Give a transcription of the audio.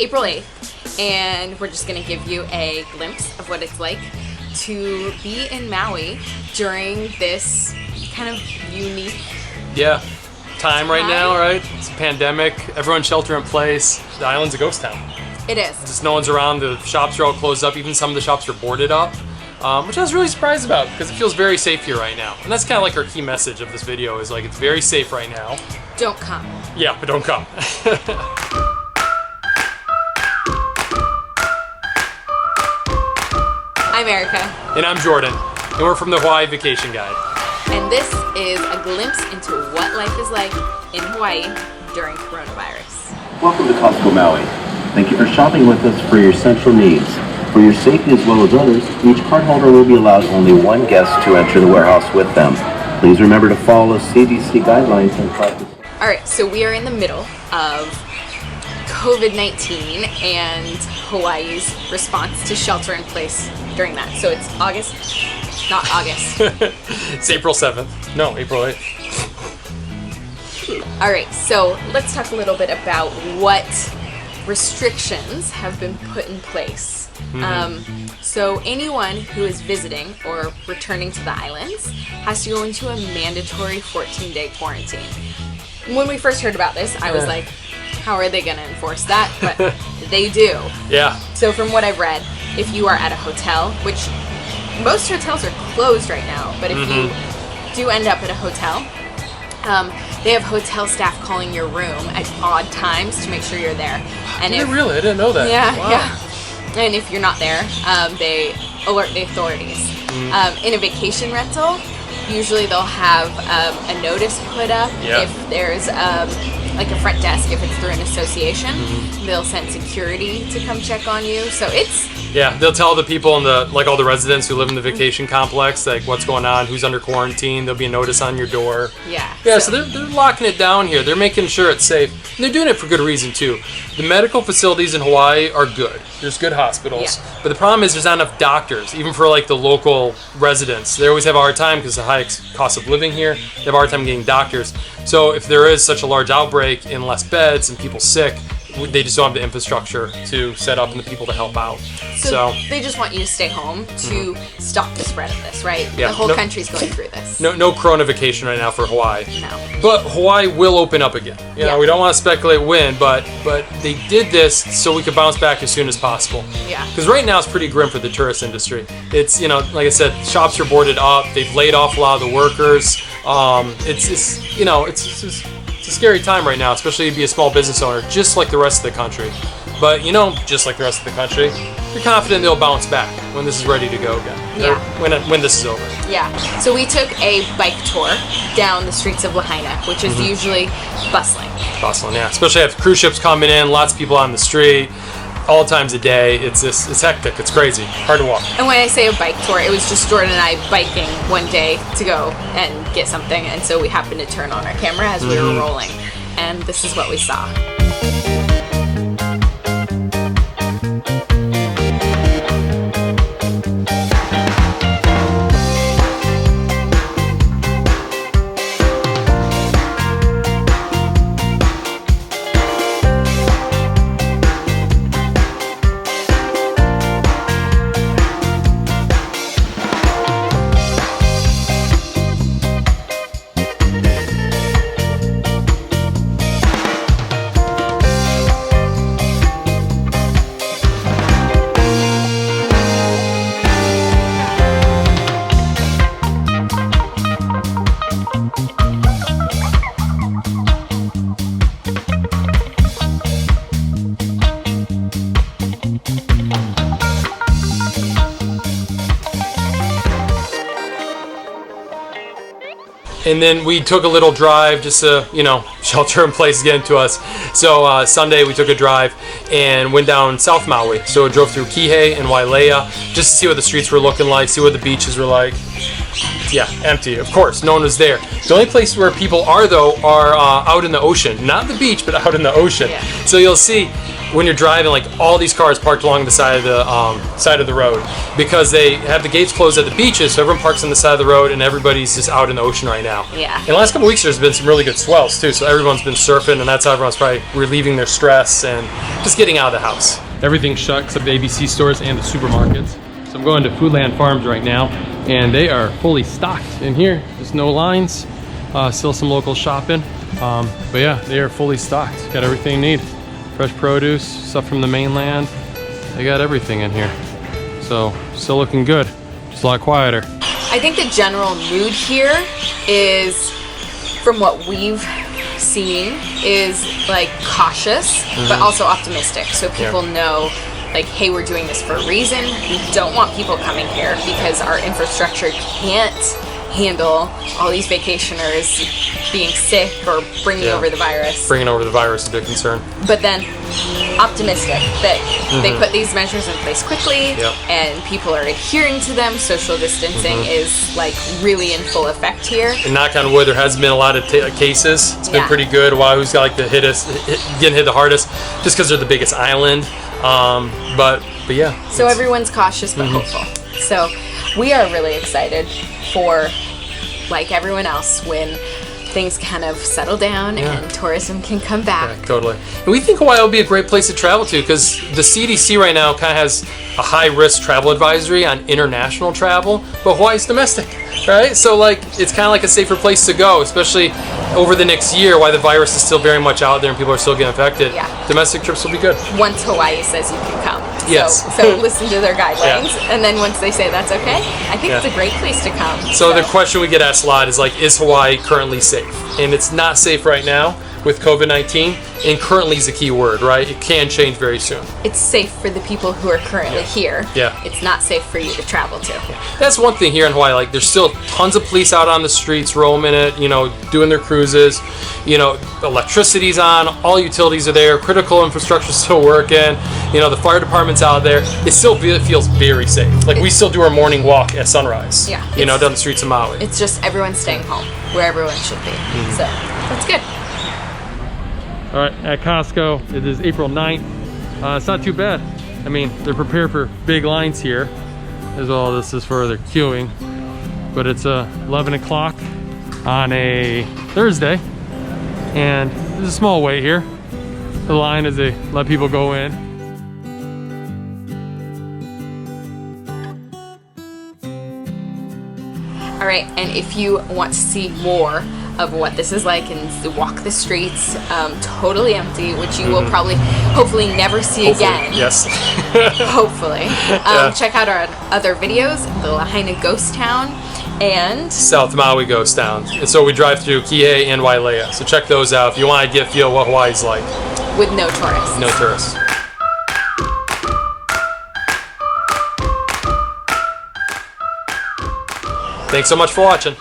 April 8th, and we're just going to give you a glimpse of what it's like to be in Maui during this kind of unique time right now, right? It's a pandemic, everyone's shelter in place, the island's a ghost town. It is. Just no one's around, the shops are all closed up, even some of the shops are boarded up, which I was really surprised about because it feels very safe here right now. And that's kind of like our key message of this video is like, it's very safe right now. Don't come. Yeah, but don't come. I'm Erica. And I'm Jordan, and we're from the Hawaii Vacation Guide. And this is a glimpse into what life is like in Hawaii during coronavirus. Welcome to Costco Maui. Thank you for shopping with us for your essential needs. For your safety as well as others, each cardholder will be allowed only one guest to enter the warehouse with them. Please remember to follow CDC guidelines and practice. All right, so we are in the middle of COVID-19 and Hawaii's response to shelter in place during that. So it's not August. It's April 7th. No, April 8th. All right, so let's talk a little bit about what restrictions have been put in place. So anyone who is visiting or returning to the islands has to go into a mandatory 14-day quarantine. When we first heard about this, I was like, how are they going to enforce that? But they do. Yeah. So from what I've read, if you are at a hotel, which most hotels are closed right now, but if you do end up at a hotel, they have hotel staff calling your room at odd times to make sure you're there. And Really? I didn't know that. Yeah, wow. yeah. And if you're not there, they alert the authorities. In a vacation rental, usually they'll have a notice put up if there's like a front desk. If it's through an association, they'll send security to come check on you. So it's they'll tell the people in the all the residents who live in the vacation complex like what's going on, who's under quarantine. There'll be a notice on your door. So they're locking it down here. They're making sure it's safe, and they're doing it for good reason too. The medical facilities in Hawaii are good. There's good hospitals, but the problem is there's not enough doctors, even for like the local residents. They always have a hard time because of the high cost of living here. They have a hard time getting doctors. So if there is such a large outbreak and less beds and people sick, they just don't have the infrastructure to set up and the people to help out. So they just want you to stay home to stop the spread of this, right? Yeah, the whole country's going through this. No corona vacation right now for Hawaii. No. But Hawaii will open up again. You know, we don't want to speculate when, but they did this so we could bounce back as soon as possible. Yeah. Because right now it's pretty grim for the tourist industry. It's, like I said, shops are boarded up. They've laid off a lot of the workers. It's a scary time right now, especially to be a small business owner, just like the rest of the country. But just like the rest of the country, you're confident they'll bounce back when this is ready to go again. Yeah. When this is over. Yeah. So we took a bike tour down the streets of Lahaina, which is usually bustling. Bustling, yeah. Especially if cruise ships coming in, lots of people on the street, all times a day. It's hectic. It's crazy. Hard to walk. And when I say a bike tour, it was just Jordan and I biking one day to go and get something, and so we happened to turn on our camera as we were rolling, and this is what we saw. And then we took a little drive just to, shelter in place getting to us. So Sunday we took a drive and went down South Maui. So we drove through Kihei and Wailea just to see what the streets were looking like, see what the beaches were like. Yeah, empty. Of course, no one was there. The only place where people are, though, are out in the ocean. Not the beach, but out in the ocean. Yeah. So you'll see when you're driving, like all these cars parked along the side of the road because they have the gates closed at the beaches, so everyone parks on the side of the road and everybody's just out in the ocean right now. Yeah. In the last couple of weeks, there's been some really good swells too, so everyone's been surfing, and that's how everyone's probably relieving their stress and just getting out of the house. Everything's shut except the ABC stores and the supermarkets. So I'm going to Foodland Farms right now, and they are fully stocked in here. There's no lines, still some local shopping, but yeah, they are fully stocked. Got everything you need. Fresh produce, stuff from the mainland. They got everything in here. So, still looking good. Just a lot quieter. I think the general mood here is, from what we've seen, is like cautious, but also optimistic. So people know, like, hey, we're doing this for a reason. We don't want people coming here because our infrastructure can't handle all these vacationers being sick or bringing over the virus. Bringing over the virus is a big concern. But then optimistic that they put these measures in place quickly and people are adhering to them. Social distancing is like really in full effect here. And knock on wood, there hasn't been a lot of cases. It's been pretty good. Wahoo's got like getting hit the hardest just because they're the biggest island. But yeah. So everyone's cautious but hopeful. So we are really excited for, like everyone else, when things kind of settle down and tourism can come back. Yeah, totally. And we think Hawaii will be a great place to travel to because the CDC right now kind of has a high-risk travel advisory on international travel, but Hawaii's domestic, right? So like it's kind of like a safer place to go, especially over the next year while the virus is still very much out there and people are still getting infected. Yeah. Domestic trips will be good. Once Hawaii says you can come. Yes. So listen to their guidelines, and then once they say that's okay, I think it's a great place to come. So the question we get asked a lot is like, is Hawaii currently safe? And it's not safe right now with COVID-19, and currently is a key word, right? It can change very soon. It's safe for the people who are currently here. Yeah. It's not safe for you to travel to. That's one thing here in Hawaii. Like, there's still tons of police out on the streets roaming it, doing their cruises. Electricity's on, all utilities are there, critical infrastructure's still working. The fire department's out there. It still feels very safe. Like, we still do our morning walk at sunrise. Yeah. Down the streets of Maui. It's just everyone's staying home, where everyone should be. So that's good. All right, at Costco, it is April 9th. It's not too bad. I mean, they're prepared for big lines here, as well. This is for their queuing, but it's 11 o'clock on a Thursday, and there's a small wait here. The line as they let people go in. All right, and if you want to see more of what this is like and walk the streets totally empty, which you will probably, hopefully never see again. Yes. Hopefully. Check out our other videos, the Lahaina Ghost Town and South Maui Ghost Town. And so we drive through Kihei and Wailea. So check those out if you want to get a feel what Hawaii's like. With no tourists. No tourists. Thanks so much for watching.